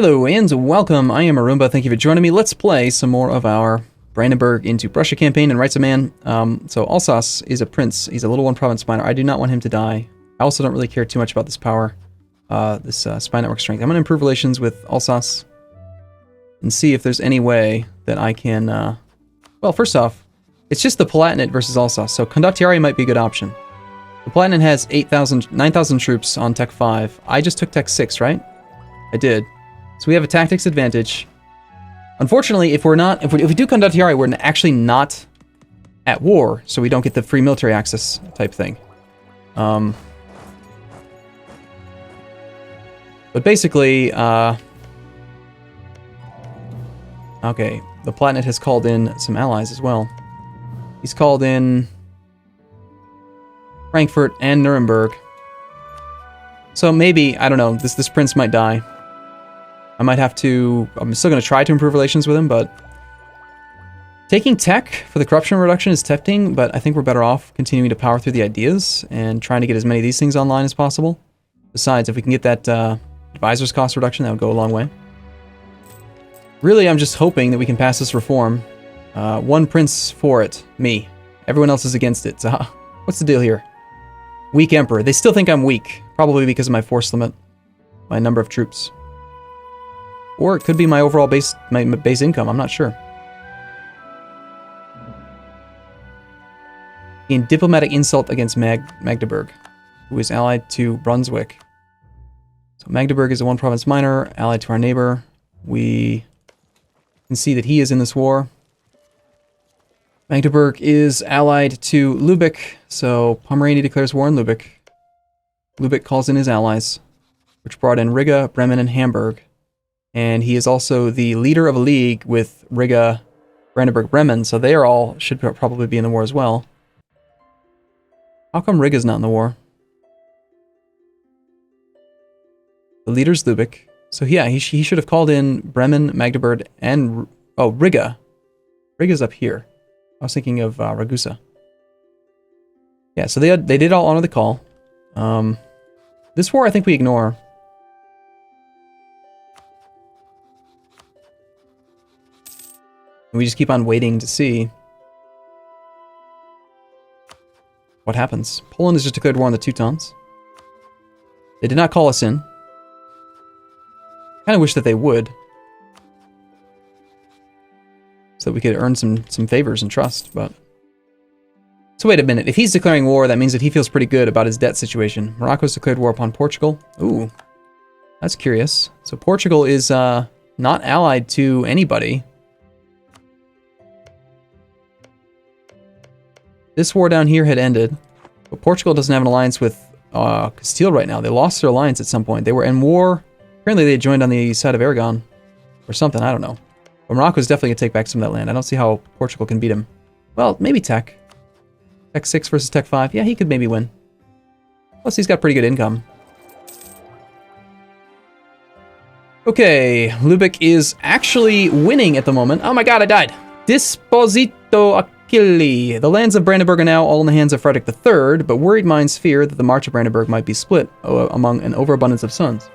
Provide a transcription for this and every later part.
Hello and welcome, I am Arumba, thank you for joining me. Let's play some more of our Brandenburg into Prussia campaign and Rights of Man. So Alsace is a prince, he's a little one province minor. I do not want him to die. I also don't really care too much about this power, this spy network strength. I'm going to improve relations with Alsace and see if there's any way that I can, well, first off, it's just the Palatinate versus Alsace, so Condottieri might be a good option. The Palatinate has 9,000 troops on Tech 5. I just took Tech 6, right? I did. So we have a tactics advantage. Unfortunately, if we do Condottieri, we're actually not at war, so we don't get the free military access type thing. But basically, okay, the Palatinate has called in some allies as well. He's called in Frankfurt and Nuremberg. So maybe, I don't know, this prince might die. I might have to... I'm still going to try to improve relations with him, but... Taking tech for the corruption reduction is tempting, but I think we're better off continuing to power through the ideas and trying to get as many of these things online as possible. Besides, if we can get that advisor's cost reduction, that would go a long way. Really, I'm just hoping that we can pass this reform. One prince for it. Me. Everyone else is against it. So what's the deal here? Weak emperor. They still think I'm weak. Probably because of my force limit. My number of troops. Or it could be my overall base income, I'm not sure. In diplomatic insult against Magdeburg, who is allied to Brunswick. So Magdeburg is a one province minor, allied to our neighbor. We can see that he is in this war. Magdeburg is allied to Lübeck, so Pomerania declares war on Lübeck. Lübeck calls in his allies, which brought in Riga, Bremen, and Hamburg. And he is also the leader of a league with Riga, Brandenburg, Bremen, so they are all should probably be in the war as well. How come Riga's not in the war? The leader's Lübeck. So yeah, he should have called in Bremen, Magdeburg, and... Oh, Riga. Riga's up here. I was thinking of Ragusa. Yeah, so they did all honor the call. This war I think we ignore. We just keep on waiting to see what happens. Poland has just declared war on the Teutons. They did not call us in. Kind of wish that they would. So that we could earn some favors and trust, but... So wait a minute. If he's declaring war, that means that he feels pretty good about his debt situation. Morocco's declared war upon Portugal. Ooh. That's curious. So Portugal is not allied to anybody. This war down here had ended, but Portugal doesn't have an alliance with Castile right now. They lost their alliance at some point. They were in war. Apparently they joined on the side of Aragon or something. I don't know. But Morocco's definitely going to take back some of that land. I don't see how Portugal can beat him. Well, maybe Tech. Tech 6 versus Tech 5. Yeah, he could maybe win. Plus, he's got pretty good income. Okay, Lübeck is actually winning at the moment. Oh my god, I died. Disposito Achilli. The lands of Brandenburg are now all in the hands of Frederick III, but worried minds fear that the March of Brandenburg might be split among an overabundance of sons.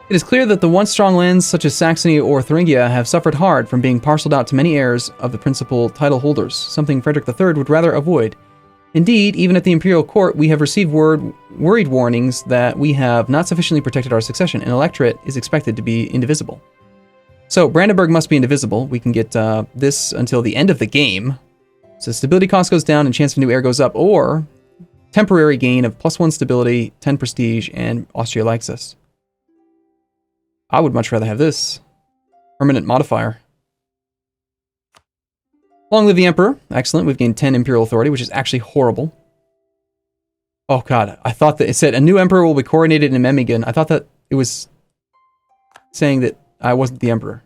It is clear that the once strong lands such as Saxony or Thuringia have suffered hard from being parceled out to many heirs of the principal title holders, something Frederick III would rather avoid. Indeed, even at the imperial court, we have received worried warnings that we have not sufficiently protected our succession. An electorate is expected to be indivisible. So Brandenburg must be indivisible. We can get this until the end of the game. So stability cost goes down and chance of new heir goes up, or temporary gain of +1 stability, 10 prestige, and Austria likes us. I would much rather have this. Permanent modifier. Long live the Emperor. Excellent. We've gained 10 imperial authority, which is actually horrible. Oh god, I thought that it said a new emperor will be coronated in Memmingen. I thought that it was saying that I wasn't the emperor.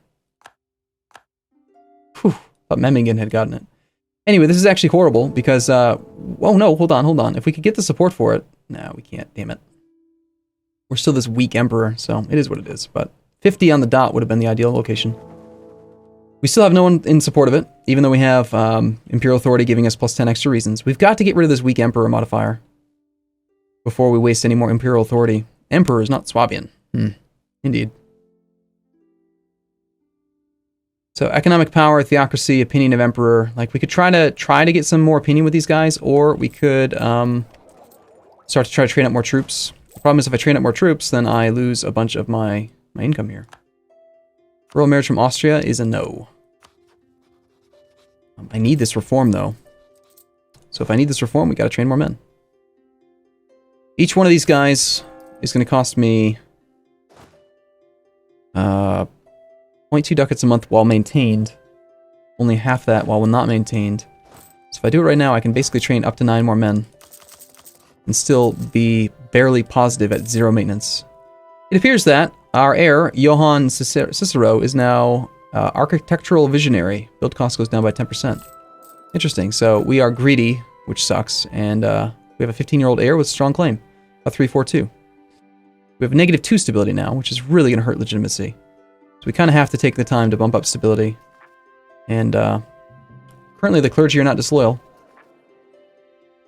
Whew, thought Memmingen had gotten it. Anyway, this is actually horrible because, oh no, hold on. If we could get the support for it. No, we can't, damn it. We're still this weak emperor, so it is what it is. But 50 on the dot would have been the ideal location. We still have no one in support of it, even though we have Imperial Authority giving us +10 extra reasons. We've got to get rid of this weak Emperor modifier before we waste any more Imperial Authority. Emperor is not Swabian. Indeed. So economic power, theocracy, opinion of emperor. Like we could try to get some more opinion with these guys, or we could start to try to train up more troops. The problem is if I train up more troops, then I lose a bunch of my income here. Royal marriage from Austria is a no. I need this reform though. So if I need this reform, we got to train more men. Each one of these guys is going to cost me 0.2 ducats a month while maintained. Only half that while not maintained. So if I do it right now, I can basically train up to 9 more men. And still be barely positive at 0 maintenance. It appears that our heir, Johann Cicero, is now architectural visionary. Build cost goes down by 10%. Interesting. So we are greedy, which sucks. And we have a 15-year-old heir with strong claim. A 342. We have a -2 stability now, which is really going to hurt legitimacy. So we kind of have to take the time to bump up stability. And currently the clergy are not disloyal.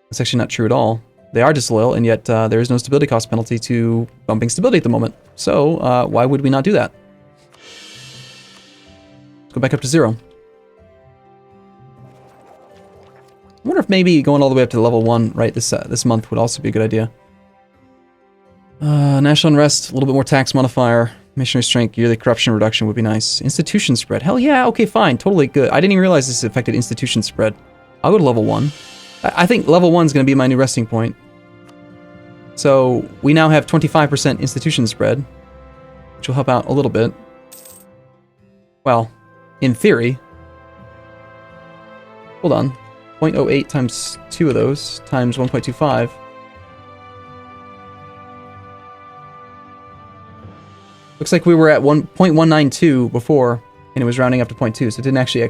That's actually not true at all. They are disloyal, and yet there is no stability cost penalty to bumping stability at the moment. So why would we not do that? Let's go back up to 0. I wonder if maybe going all the way up to level 1 right this month would also be a good idea. National unrest, a little bit more tax modifier. Missionary strength, yearly corruption reduction would be nice. Institution spread. Hell yeah, okay, fine. Totally good. I didn't even realize this affected institution spread. I'll go to level 1. I think level 1 is going to be my new resting point. So we now have 25% institution spread, which will help out a little bit. Well, in theory. Hold on. 0.08 times 2 of those times 1.25. Looks like we were at 1.192 before, and it was rounding up to 0.2, so it didn't actually,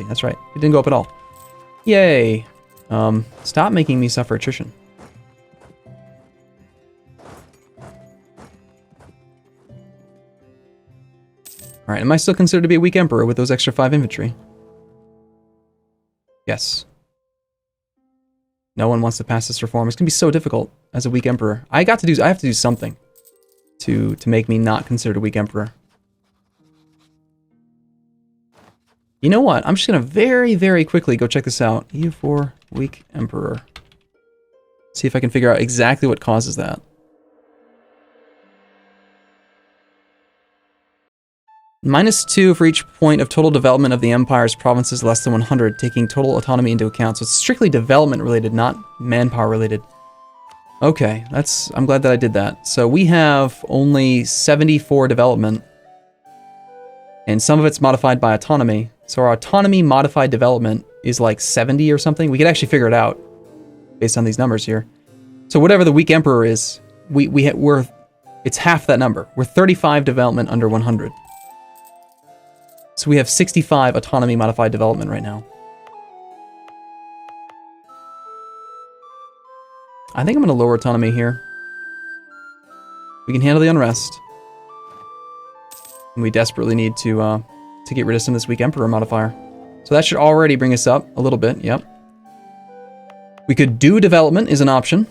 that's right. It didn't go up at all. Yay. Stop making me suffer attrition. Alright, am I still considered to be a weak emperor with those extra 5 infantry? Yes. No one wants to pass this reform. It's going to be so difficult as a weak emperor. I have to do something to make me not considered a weak emperor. You know what? I'm just going to very, very quickly go check this out. EU4 weak emperor. See if I can figure out exactly what causes that. -2 for each point of total development of the empire's provinces less than 100, taking total autonomy into account. So it's strictly development related, not manpower related. Okay, I'm glad that I did that. So we have only 74 development, and some of it's modified by autonomy. So our autonomy modified development is like 70 or something. We could actually figure it out based on these numbers here. So whatever the weak emperor is, it's half that number. We're 35 development under 100. So we have 65 autonomy modified development right now. I think I'm going to lower autonomy here. We can handle the unrest. And we desperately need to get rid of some of this weak emperor modifier. So that should already bring us up a little bit, yep. We could do development is an option.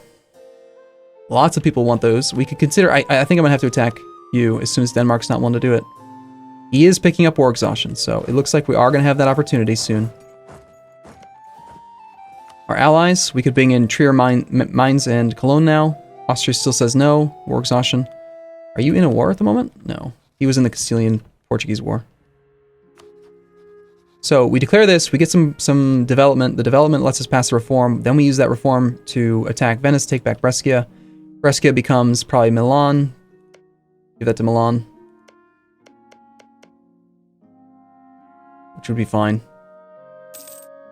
Lots of people want those. We could consider, I think I'm going to have to attack you as soon as Denmark's not willing to do it. He is picking up war exhaustion, so it looks like we are going to have that opportunity soon. Our allies, we could bring in Trier Mines and Cologne now. Austria still says no. War exhaustion. Are you in a war at the moment? No. He was in the Castilian-Portuguese War. So we declare this, we get some development. The development lets us pass a reform. Then we use that reform to attack Venice, take back Brescia. Brescia becomes probably Milan. Give that to Milan. Which would be fine.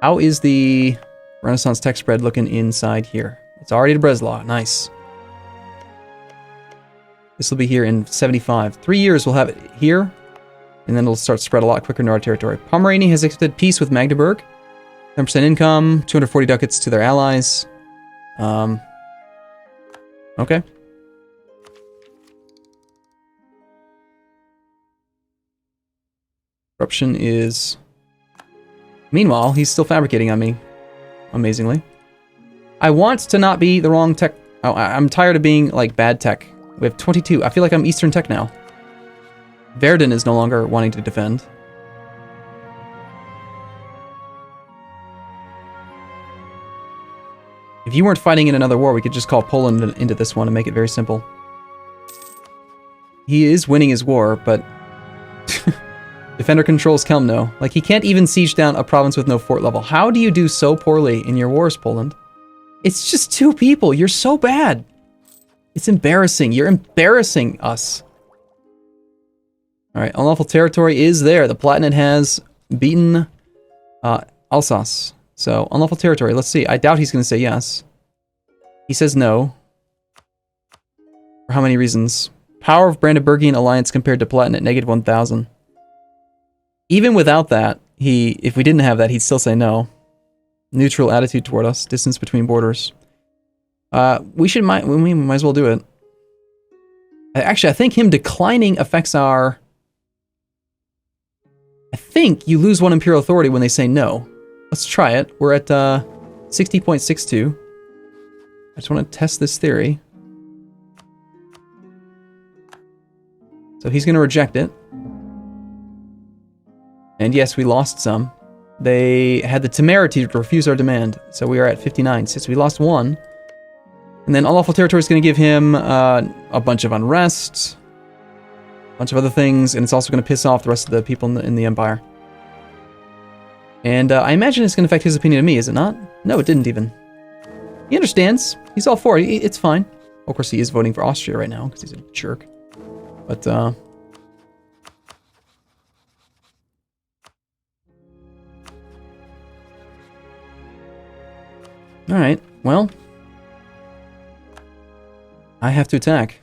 How is the Renaissance tech spread looking inside here? It's already to Breslau. Nice. This will be here in 75. 3 years we'll have it here, and then it'll start to spread a lot quicker into our territory. Pomerania has accepted peace with Magdeburg. 10% income, 240 ducats to their allies. Okay. Corruption is... Meanwhile, he's still fabricating on me. Amazingly. I want to not be the wrong tech... Oh, I'm tired of being, like, bad tech. We have 22. I feel like I'm Eastern tech now. Verdun is no longer wanting to defend. If you weren't fighting in another war, we could just call Poland into this one and make it very simple. He is winning his war, but... Defender controls Kelmno. Like, he can't even siege down a province with no fort level. How do you do so poorly in your wars, Poland? It's just 2 people. You're so bad. It's embarrassing. You're embarrassing us. Alright, unlawful territory is there. The Palatinate has beaten Alsace. So, unlawful territory. Let's see. I doubt he's going to say yes. He says no. For how many reasons? Power of Brandenburgian alliance compared to Palatinate, negative 1,000. Even without that, if we didn't have that, he'd still say no. Neutral attitude toward us. Distance between borders. We might as well do it. Actually, I think him declining affects our... I think you lose 1 imperial authority when they say no. Let's try it. We're at 60.62. I just want to test this theory. So he's going to reject it. And yes, we lost some. They had the temerity to refuse our demand. So we are at 59. So we lost 1. And then unlawful territory is going to give him a bunch of unrest. A bunch of other things. And it's also going to piss off the rest of the people in the empire. And I imagine it's going to affect his opinion of me, is it not? No, it didn't even. He understands. He's all for it. It's fine. Of course, he is voting for Austria right now because he's a jerk. But, alright, well. I have to attack.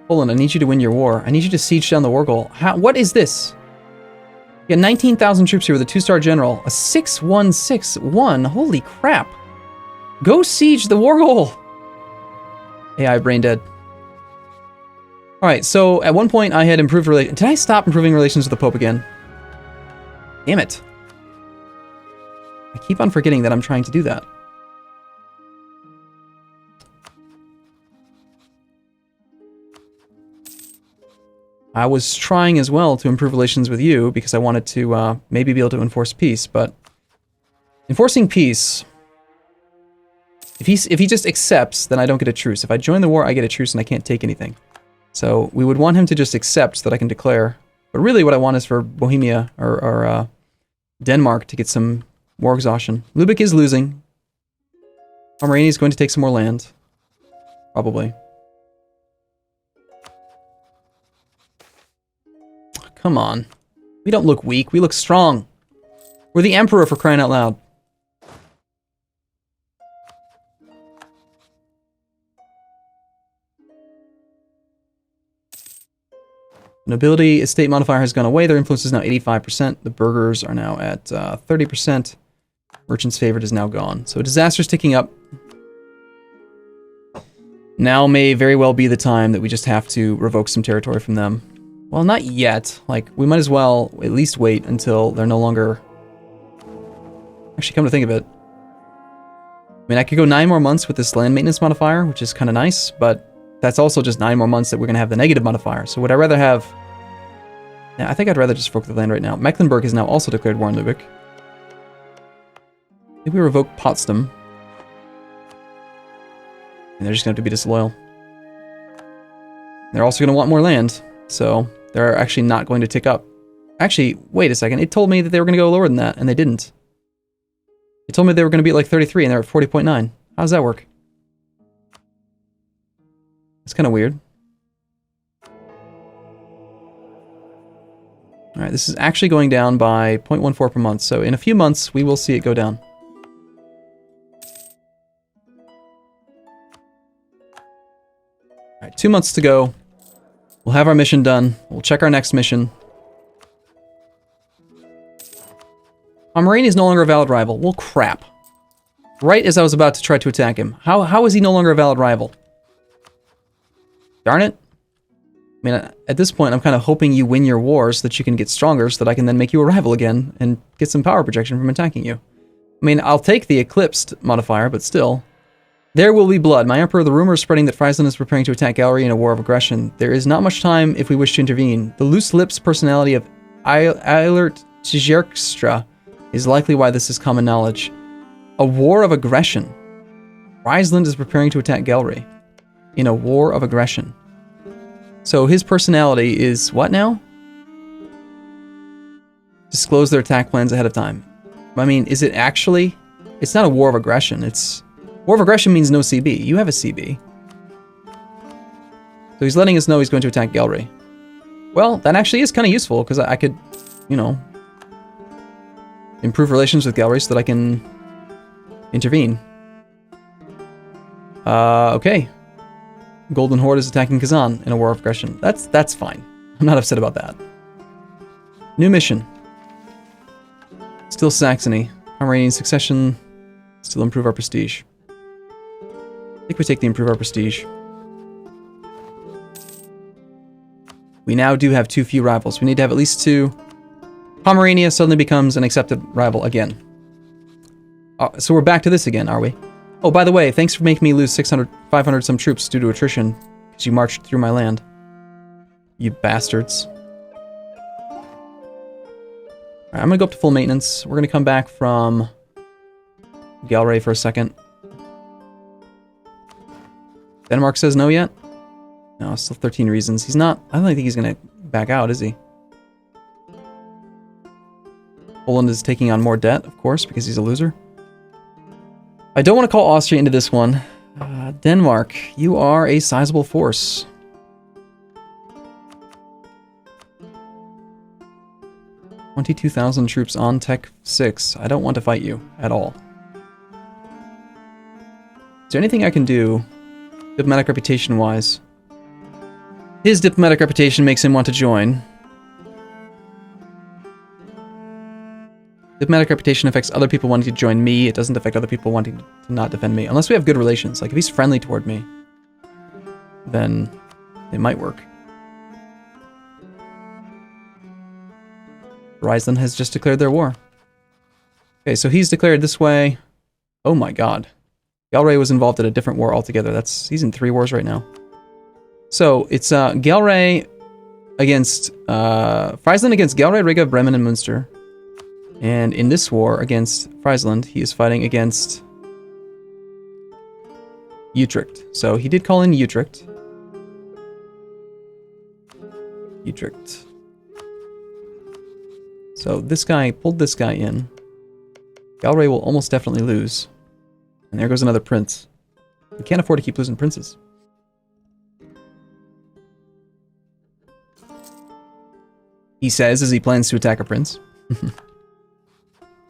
Poland, I need you to win your war. I need you to siege down the war goal. What is this? You got 19,000 troops here with a 2-star general. A 6161. Holy crap. Go siege the war goal. AI brain dead. Alright, so at one point I had improved relations. Did I stop improving relations with the Pope again? Damn it. I keep on forgetting that I'm trying to do that. I was trying as well to improve relations with you because I wanted to maybe be able to enforce peace, but enforcing peace, if he just accepts, then I don't get a truce. If I join the war, I get a truce and I can't take anything. So we would want him to just accept so that I can declare. But really what I want is for Bohemia or Denmark to get some war exhaustion. Lubeck is losing. Pomerania is going to take some more land. Probably. Come on. We don't look weak. We look strong. We're the Emperor, for crying out loud. Nobility estate modifier has gone away. Their influence is now 85%. The burghers are now at 30%. Merchant's favorite is now gone. So disaster's ticking up. Now may very well be the time that we just have to revoke some territory from them. Well, not yet. Like, we might as well at least wait until they're no longer... Actually, come to think of it. I mean, I could go 9 more months with this land maintenance modifier, which is kind of nice, but that's also just 9 more months that we're going to have the negative modifier. So would I rather have... Yeah, I think I'd rather just revoke the land right now. Mecklenburg has now also declared war on Lubeck. Maybe we revoke Potsdam. And they're just going to have to be disloyal. They're also going to want more land, so... They're actually not going to tick up. Actually, wait a second. It told me that they were going to go lower than that, and they didn't. It told me they were going to be at like 33, and they're at 40.9. How does that work? It's kind of weird. Alright, this is actually going down by 0.14 per month, so in a few months, we will see it go down. Alright, 2 months to go. We'll have our mission done. We'll check our next mission. Pomerania is no longer a valid rival. Well, crap. Right as I was about to try to attack him. How is he no longer a valid rival? Darn it. I mean, at this point, I'm kind of hoping you win your war so that you can get stronger so that I can then make you a rival again and get some power projection from attacking you. I mean, I'll take the Eclipsed modifier, but still... There will be blood. My Emperor, the rumor is spreading that Friesland is preparing to attack Gallery in a war of aggression. There is not much time if we wish to intervene. The loose lips personality of Eilert Tjerkstra is likely why this is common knowledge. A war of aggression. Friesland is preparing to attack Gelre in a war of aggression. So his personality is what now? Disclose their attack plans ahead of time. I mean, is it actually? It's not a war of aggression. It's war of aggression means no CB. You have a CB. So he's letting us know he's going to attack Gelre. Well, that actually is kind of useful because I could, you know, improve relations with Gelre so that I can intervene. Okay. Golden Horde is attacking Kazan in a war of aggression. That's fine. I'm not upset about that. New mission. Still Saxony. Pomeranian succession. Still improve our prestige. I think we take the improve our prestige. We now do have too few rivals. We need to have at least 2. Pomerania suddenly becomes an accepted rival again. So we're back to this again, are we? Oh, by the way, thanks for making me lose 500 some troops due to attrition, because you marched through my land. You bastards. Alright, I'm gonna go up to full maintenance. We're gonna come back from Gelre for a second. Denmark says no yet? No, still 13 reasons. He's not... I don't think he's gonna back out, is he? Poland is taking on more debt, of course, because he's a loser. I don't want to call Austria into this one. Denmark, you are a sizable force. $22,000 troops on Tech 6. I don't want to fight you at all. Is there anything I can do, diplomatic reputation-wise? His diplomatic reputation makes him want to join. Diplomatic reputation affects other people wanting to join me. It doesn't affect other people wanting to not defend me. Unless we have good relations. Like, if he's friendly toward me, then it might work. Friesland has just declared their war. Okay, so he's declared this way. Oh my god. Gelre was involved in a different war altogether. He's in 3 wars right now. So, it's Gelre against... Friesland against Gelre, Riga, Bremen, and Münster. And in this war against Friesland, he is fighting against Utrecht. So he did call in Utrecht. Utrecht. So this guy pulled this guy in. Gelre will almost definitely lose. And there goes another prince. We can't afford to keep losing princes. He says as he plans to attack a prince.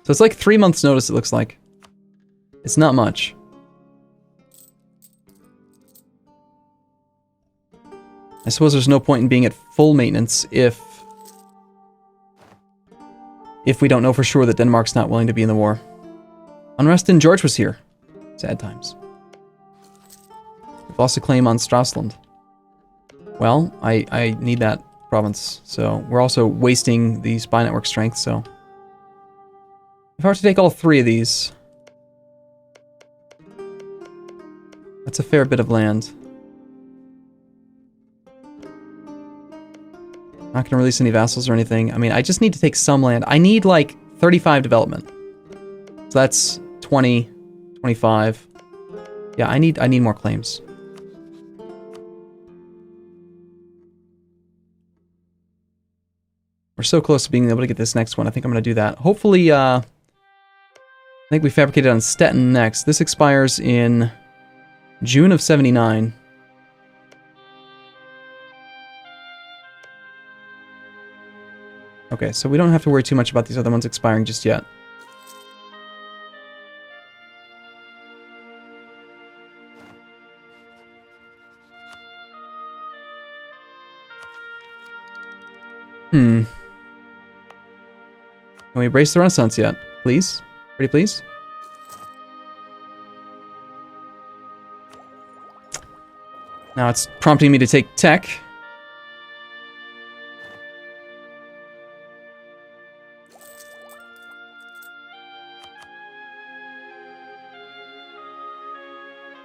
So it's like 3 months notice, it looks like. It's not much. I suppose there's no point in being at full maintenance if we don't know for sure that Denmark's not willing to be in the war. Unrest in George was here. Sad times. We've lost a claim on Strasland. Well, I need that province, so we're also wasting the spy network strength, so... If I were to take all 3 of these, that's a fair bit of land. I'm not going to release any vassals or anything. I mean, I just need to take some land. I need, like, 35 development. So that's 20, 25. Yeah, I need more claims. We're so close to being able to get this next one. I think I'm going to do that. Hopefully, I think we fabricated on Stettin next. This expires in June of 79. Okay, so we don't have to worry too much about these other ones expiring just yet. Can we embrace the Renaissance yet? Please? Pretty please? Now it's prompting me to take tech.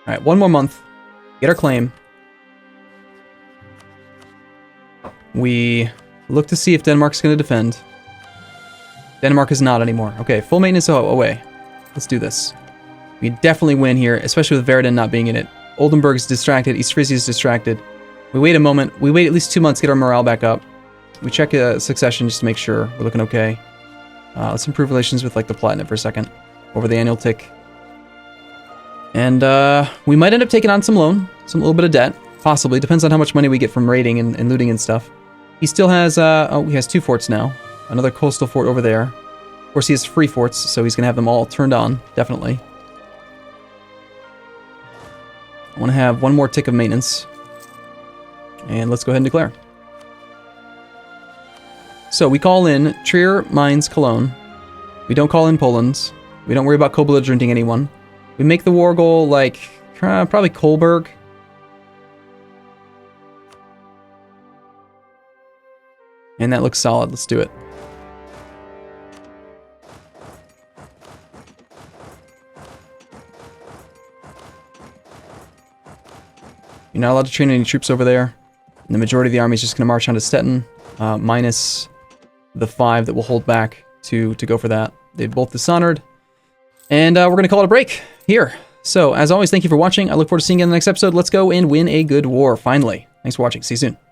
Alright, 1 more month. Get our claim. We look to see if Denmark's going to defend. Denmark is not anymore. Okay, full maintenance away. Let's do this. We definitely win here, especially with Verden not being in it. Oldenburg's distracted. East Frisia's distracted. We wait a moment. We wait at least 2 months to get our morale back up. We check succession just to make sure we're looking okay. Let's improve relations with like the Palatinate for a second over the annual tick. And we might end up taking on some loan, some little bit of debt, possibly. Depends on how much money we get from raiding and looting and stuff. He still has, he has 2 forts now. Another coastal fort over there. Of course, he has free forts, so he's going to have them all turned on, definitely. I want to have 1 more tick of maintenance. And let's go ahead and declare. So we call in Trier, Mainz, Cologne. We don't call in Poland. We don't worry about co-belligerenting anyone. We make the war goal like probably Kolberg. And that looks solid. Let's do it. You're not allowed to train any troops over there. And the majority of the army is just going to march on to Stettin, minus the 5 that will hold back to go for that. They've both dishonored. And we're going to call it a break here. So, as always, thank you for watching. I look forward to seeing you in the next episode. Let's go and win a good war, finally. Thanks for watching. See you soon.